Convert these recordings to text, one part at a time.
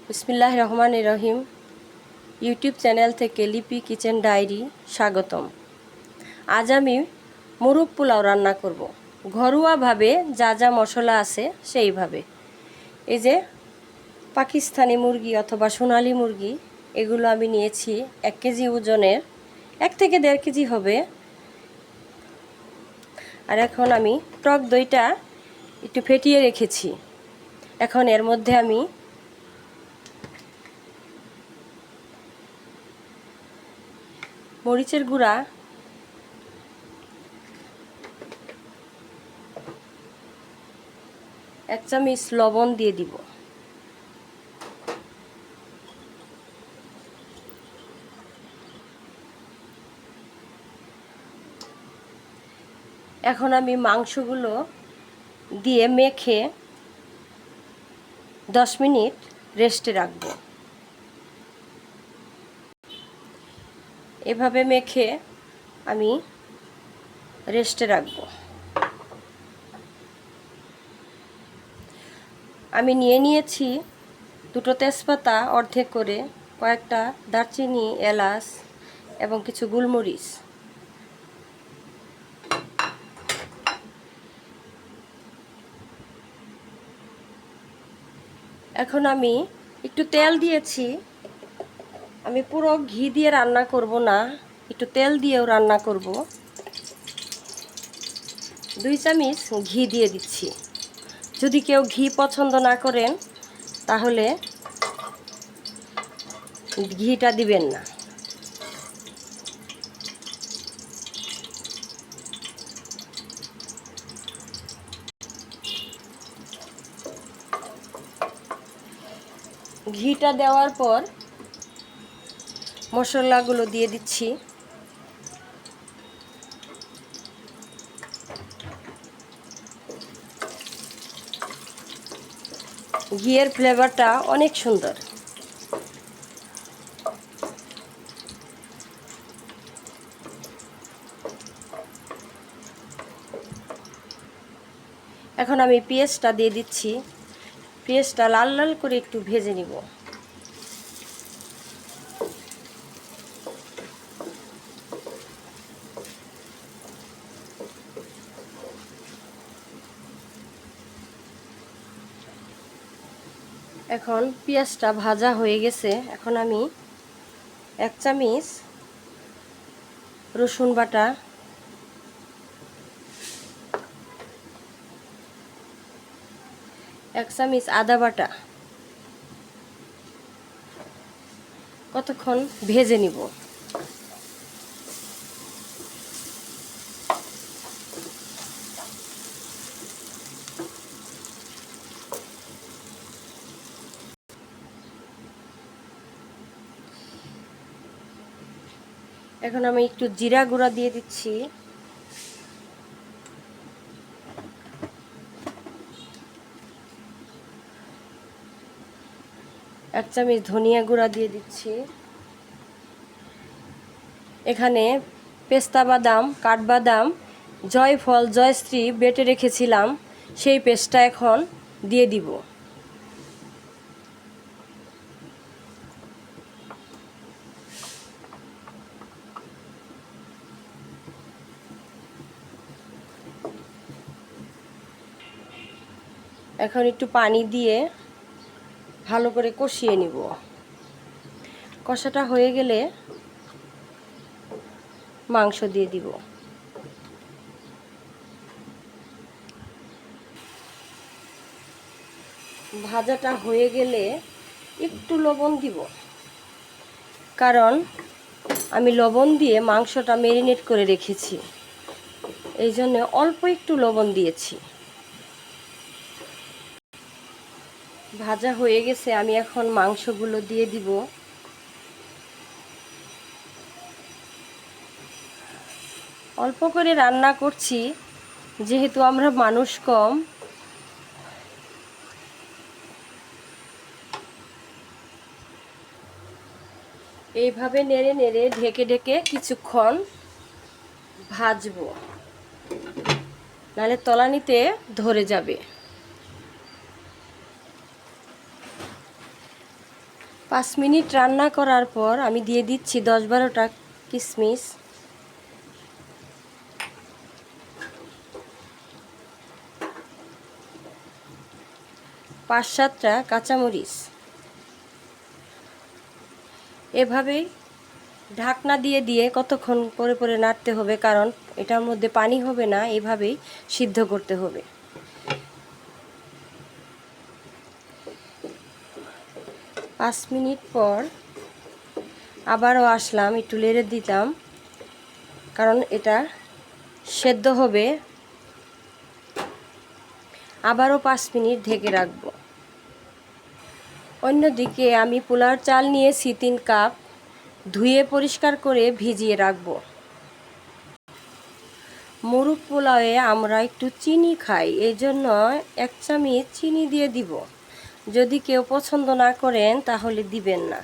বিসমিল্লাহির রহমানির রহিম। YouTube channel থেকে লিপি কিচেন ডায়েরি স্বাগতম। আজ আমি মোরগ পোলাও রান্না করব, ঘরোয়াভাবে যা যা মশলা আছে সেইভাবে। এই যে পাকিস্তানি মুরগি অথবা সোনালি মুরগি, এগুলো আমি নিয়েছি 1 কেজি ওজনের, 1 থেকে 1.5 কেজি হবে। আর এখন আমি টক দইটা একটু ফেটিয়ে রেখেছি। এখন এর মধ্যে আমি মরিচের গুঁড়া, 1 চামচ লবণ দিয়ে দিব। এখন আমি মাংসগুলো দিয়ে মেখে 10 মিনিট রেস্টে রাখবো। এভাবে মেখে আমি রেস্টে রাখবো। আমি নিয়েছি 2টো তেজপাতা অর্ধেক করে, কয়েকটা দারচিনি, এলাচ এবং কিছু গোলমরিচ। এখন আমি একটু তেল দিয়েছি। আমি পুরো ঘি দিয়ে রান্না করব না, একটু তেল দিয়েও রান্না করব। 2 চামচ ঘি দিয়ে দিচ্ছি। যদি কেউ ঘি পছন্দ না করেন তাহলে ঘিটা দিবেন না। ঘিটা দেওয়ার পর মশলাগুলো দিয়ে দিচ্ছি। ঘিয়ের ফ্লেভারটা অনেক সুন্দর। এখন আমি পেঁয়াজটা দিয়ে দিচ্ছি। পেঁয়াজটা লাল লাল করে একটু ভেজে নিব। এখন পেঁয়াজটা ভাজা হয়ে গেছে। এখন আমি 1 চামচ রসুন বাটা, 1 চামচ আদা বাটা কতক্ষণ ভেজে নিব। এখন আমি একটু জিরা গুঁড়া দিয়ে দিচ্ছি। এক চামচ ধনিয়া গুঁড়া দিয়ে দিচ্ছি। এখানে পেস্তা বাদাম, কাঠবাদাম, জয়ফল, জয়শ্রী বেটে রেখেছিলাম, সেই পেস্টটা এখন দিয়ে দিব। এখন একটু পানি দিয়ে ভালো করে কষিয়ে নিব। কষাটা হয়ে গেলে মাংস দিয়ে দিব। ভাজাটা হয়ে গেলে একটু লবণ দিব, কারণ আমি লবণ দিয়ে মাংসটা ম্যারিনেট করে রেখেছি, এই জন্য অল্প একটু লবণ দিয়েছি। ভাজা হয়ে গেছে, আমি এখন মাংসগুলো দিয়ে দিব। অল্প করে রান্না করছি যেহেতু আমরা মানুষ কম। এইভাবে নেড়ে নেড়ে ঢেকে ঢেকে কিছুক্ষণ ভাজবো, নাহলে তলানিতে ধরে যাবে। 5 মিনিট রান্না করার পর আমি দিয়ে দিচ্ছি 10-12টা কিশমিশ, 5-7টা কাঁচামরিচ। এভাবেই ঢাকনা দিয়ে দিয়ে কতক্ষণ পরে পরে নাড়তে হবে, কারণ এটার মধ্যে পানি হবে না, এভাবেই সিদ্ধ করতে হবে। পাঁচ মিনিট পর আবারও আসলাম, একটু নেড়ে দিতাম, কারণ এটা সেদ্ধ হবে। আবারও 5 মিনিট ঢেকে রাখবো। অন্যদিকে আমি পোলাওর চাল নিয়েছি 3 কাপ, ধুয়ে পরিষ্কার করে ভিজিয়ে রাখবো। মোরগ পোলাওয়ে আমরা একটু চিনি খাই, এই জন্য 1 চামচ চিনি দিয়ে দিব। যদি কেউ পছন্দ না করেন তাহলে দিবেন না।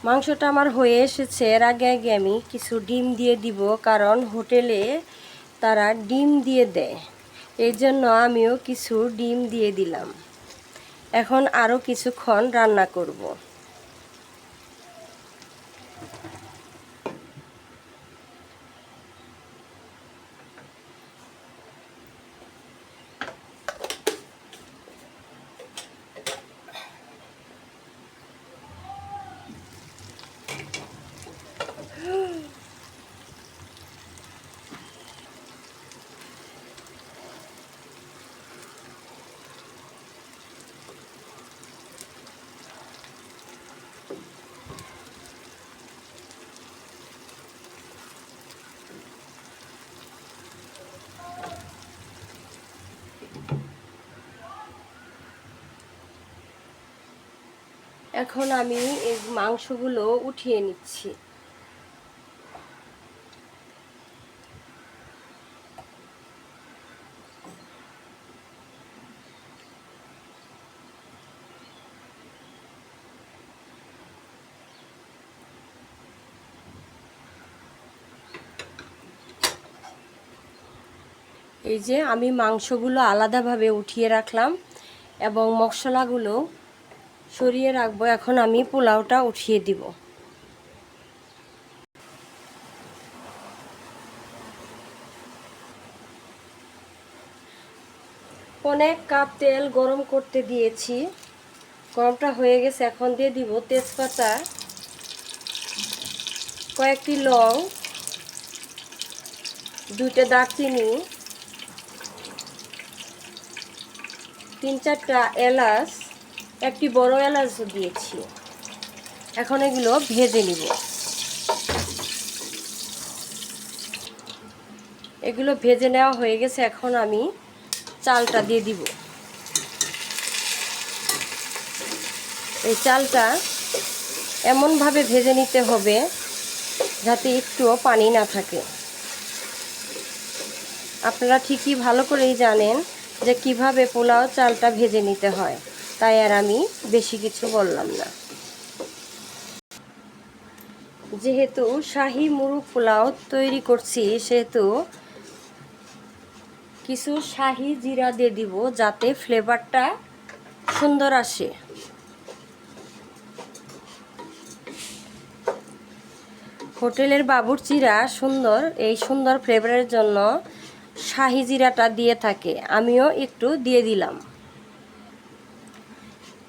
মাংসটা আমার হয়ে এসেছে। এর আগে আমি কিছু ডিম দিয়ে দিব, কারণ হোটেলে তারা ডিম দিয়ে দেয়, এই জন্য আমিও কিছু ডিম দিয়ে দিলাম। এখন আরও কিছুক্ষণ রান্না করব। এখন আমি এই মাংসগুলো উঠিয়ে নিচ্ছি। এই যে আমি মাংসগুলো আলাদাভাবে উঠিয়ে রাখলাম এবং মশলাগুলো সরিয়ে রাখবো। এখন আমি পোলাওটা উঠিয়ে দিব। অনেক কাপ তেল গরম করতে দিয়েছি, গরমটা হয়ে গেছে। এখন দিয়ে দিব তেজপাতা, কয়েকটি লং, 2টা দারচিনি, 3-4টা এলাচ, একটি বড় এলাচ দিয়েছি। এখন এগুলো ভেজে নিব। এগুলো ভেজে নেওয়া হয়ে গেছে। এখন আমি চালটা দিয়ে দিব। এই চালটা এমনভাবে ভেজে নিতে হবে যাতে একটুও পানি না থাকে। আপনারা ঠিকই ভালো করেই জানেন যে কিভাবে পোলাও চালটা ভেজে নিতে হয়, তাই আর আমি বেশি কিছু বললাম না। যেহেতু শাহী মুরগ পোলাও তৈরি করছি, সেহেতু কিছু শাহী জিরা দিয়ে দিব, যাতে ফ্লেভারটা সুন্দর আসে। হোটেলের বাবুর্চিরা এই সুন্দর ফ্লেভারের জন্য শাহী জিরাটা দিয়ে থাকে, আমিও একটু দিয়ে দিলাম।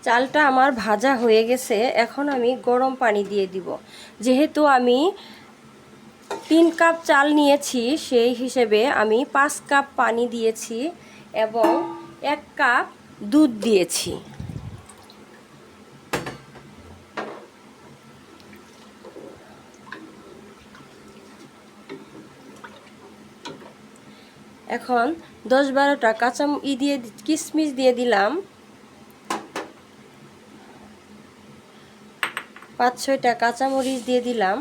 চালটা আমার ভাজা হয়ে গেছে। এখন আমি গরম পানি দিয়ে দিব। যেহেতু আমি 3 কাপ চাল নিয়েছি, সেই হিসেবে আমি 5 কাপ পানি দিয়েছি এবং 1 কাপ দুধ দিয়েছি। এখন 10-12টা কিশমিশ দিয়ে দিলাম, 5-6টা কাঁচামরিচ দিয়ে দিলাম,